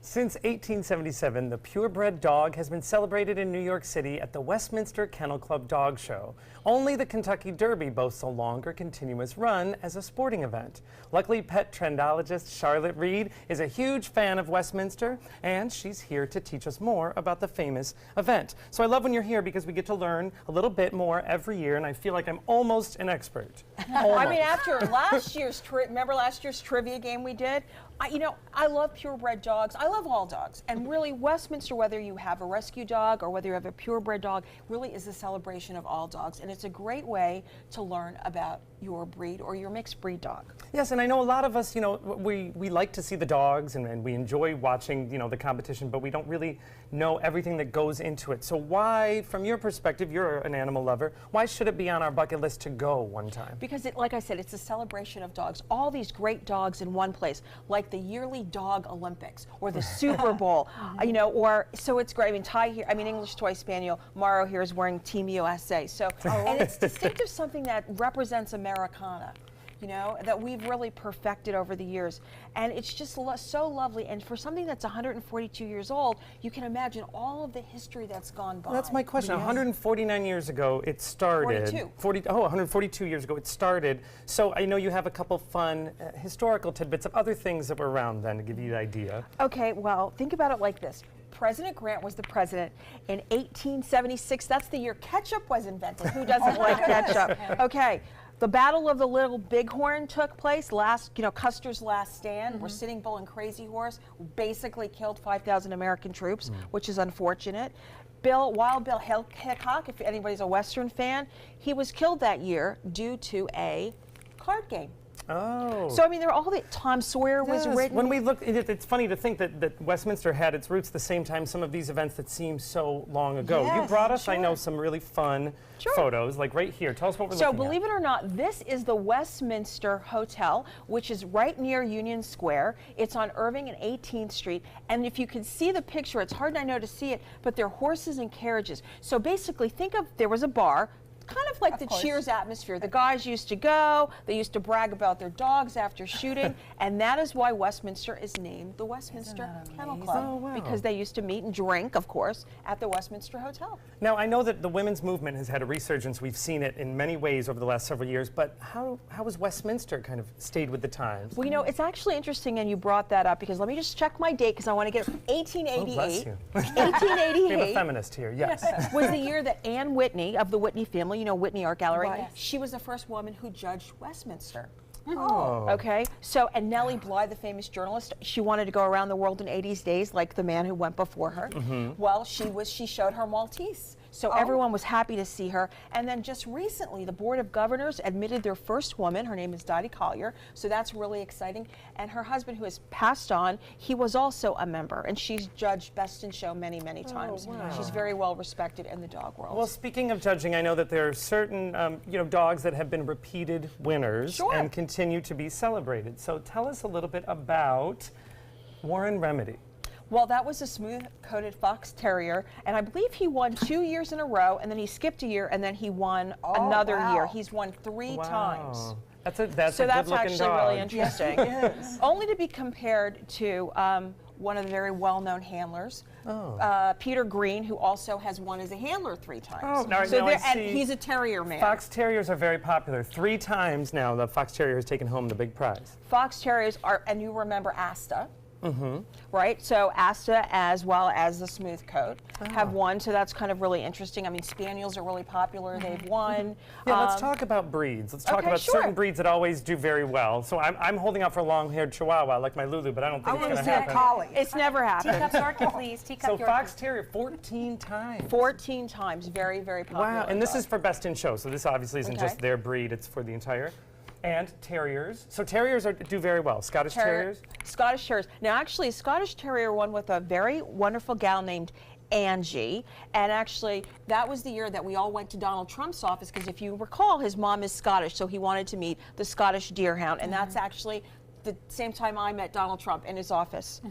Since 1877, the purebred dog has been celebrated in New York City at the Westminster Kennel Club Dog Show. Only the Kentucky Derby boasts a longer continuous run as a sporting event. Luckily, pet trendologist Charlotte Reed is a huge fan of Westminster, and she's here to teach us more about the famous event. So I love when you're here because we get to learn a little bit more every year, and I feel like I'm almost an expert. I mean, after last year's, remember last year's trivia game we did? I love purebred dogs. I love all dogs. And really, Westminster, whether you have a rescue dog or whether you have a purebred dog, really is a celebration of all dogs. And it's a great way to learn about your breed or your mixed breed dog. Yes, and I know a lot of us, we like to see the dogs and we enjoy watching, the competition, but we don't really know everything that goes into it. So why, from your perspective, you're an animal lover, why should it be on our bucket list to go one time? Because, like I said, it's a celebration of dogs. All these great dogs in one place, like the yearly Dog Olympics or the Super Bowl, so it's great. I mean, Ty here, English Toy Spaniel, Morrow here is wearing Team USA. So, and it's distinctive, something that represents Americana, that we've really perfected over the years. And it's just so lovely. And for something that's 142 years old, you can imagine all of the history that's gone by. Well, that's my question. Yes. 149 years ago, it started. 142 years ago, it started. So I know you have a couple fun historical tidbits of other things that were around then to give you the idea. Okay, well, think about it like this. President Grant was the president in 1876. That's the year ketchup was invented. Who doesn't like ketchup? Okay. The Battle of the Little Bighorn took place, Custer's last stand, where Sitting Bull and Crazy Horse basically killed 5,000 American troops, which is unfortunate. Wild Bill Hickok, if anybody's a Western fan, he was killed that year due to a card game. Oh. So, there were all the, Tom Sawyer was written. When we look, it's funny to think that Westminster had its roots the same time some of these events that seem so long ago. Yes, you brought us, I know, some really fun photos, like right here. Tell us what we're looking at. So, believe it or not, this is the Westminster Hotel, which is right near Union Square. It's on Irving and 18th Street. And if you can see the picture, it's hard, I know, to see it, but they're horses and carriages. So, basically, think of, there was a bar, kind of like the Cheers atmosphere. The guys used to go, they used to brag about their dogs after shooting, and that is why Westminster is named the Westminster Kennel Club, because they used to meet and drink, of course, at the Westminster Hotel. Now, I know that the women's movement has had a resurgence. We've seen it in many ways over the last several years, but how has Westminster kind of stayed with the times? Well, it's actually interesting, and you brought that up, because let me just check my date, because I want to get 1888. Oh, bless you. 1888. We have a feminist here, yes. Was the year that Anne Whitney of the Whitney family, Whitney Art Gallery, right. She was the first woman who judged Westminster. Oh. Okay, so, and Nellie Bly, the famous journalist, she wanted to go around the world in 80's days like the man who went before her. Well, she showed her Maltese. So everyone was happy to see her. And then just recently, the Board of Governors admitted their first woman. Her name is Dottie Collier. So that's really exciting. And her husband, who has passed on, he was also a member. And she's judged Best in Show many, many times. Wow. She's very well respected in the dog world. Well, speaking of judging, I know that there are certain, dogs that have been repeated winners and continue to be celebrated. So tell us a little bit about Warren Remedy. Well, that was a smooth-coated fox terrier, and I believe he won 2 years in a row, and then he skipped a year, and then he won another year. He's won 3 times. That's a good-looking dog. So that's actually really interesting. Yes. Only to be compared to one of the very well-known handlers, Peter Green, who also has won as a handler 3 times. Oh, now and he's a terrier man. Fox Terriers are very popular. 3 times now the Fox Terrier has taken home the big prize. Fox Terriers are, and you remember Asta. Right, so Asta as well as the smooth coat have won, so that's kind of really interesting. Spaniels are really popular, they've won. Yeah, let's talk about breeds. Let's talk about certain breeds that always do very well. So I'm holding out for a long-haired Chihuahua like my Lulu, but I don't think it's going to happen. Collie. It's never happened. Teacup Yorkie, please. Teacup So Yorkie. Fox Terrier, 14 times. 14 times, very, very popular. Wow, and this is for Best in Show, so this obviously isn't just their breed, it's for the entire. And terriers. So terriers do very well. Scottish Terriers? Scottish Terriers. Now, actually, Scottish Terrier won with a very wonderful gal named Angie. And actually, that was the year that we all went to Donald Trump's office, because if you recall, his mom is Scottish, so he wanted to meet the Scottish Deerhound. And that's actually the same time I met Donald Trump in his office.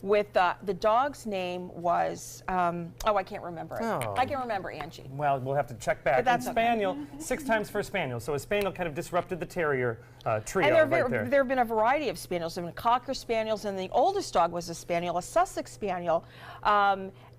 With the dog's name was, oh, I can't remember it. Oh. I can remember Angie. Well, we'll have to check back. But that's and Spaniel, 6 times for a Spaniel. So a Spaniel kind of disrupted the Terrier trio And right there. there have been a variety of Spaniels. There have been Cocker Spaniels, and the oldest dog was a Spaniel, a Sussex Spaniel.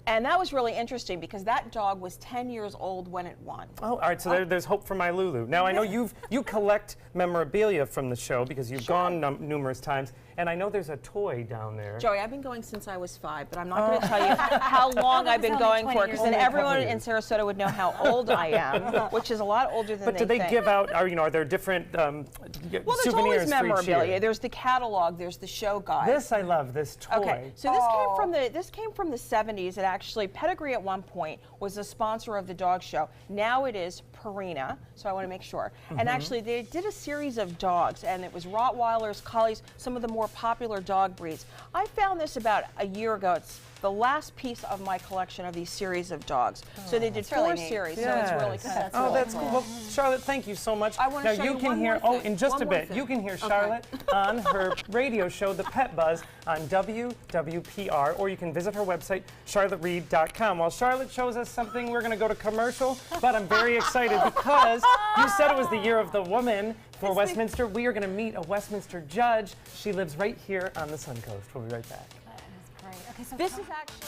And that was really interesting because that dog was 10 years old when it won. Oh, all right. So there's hope for my Lulu. Now I know you collect memorabilia from the show because you've gone numerous times, and I know there's a toy down there. Joey, I've been going since I was 5, but I'm not going to tell you how long I've been going for, because then everyone in Sarasota would know how old I am, which is a lot older than But do they give out? Are there different well, there's souvenirs always for each memorabilia. year? There's the catalog. There's the show guide. This I love. This toy. Okay, so this came from the 70s. It actually, Pedigree at one point was a sponsor of the dog show. Now it is Purina, so I want to make sure. And actually, they did a series of dogs, and it was Rottweilers, Collies, some of the more popular dog breeds. I found this about a year ago. It's the last piece of my collection of these series of dogs. So they did 4 series, so it's really kind of that's cool. Well, Charlotte, thank you so much. I want to show you can one hear. more thing. In just One a more bit, thing. you can hear Charlotte on her radio show, The Pet Buzz, on WWPR, or you can visit her website, charlottereed.com. While Charlotte shows us something, we're going to go to commercial, but I'm very excited because you said it was the year of the woman for Westminster. We are going to meet a Westminster judge. She lives right here on the Sun Coast. We'll be right back. That is great. Okay, so This is actually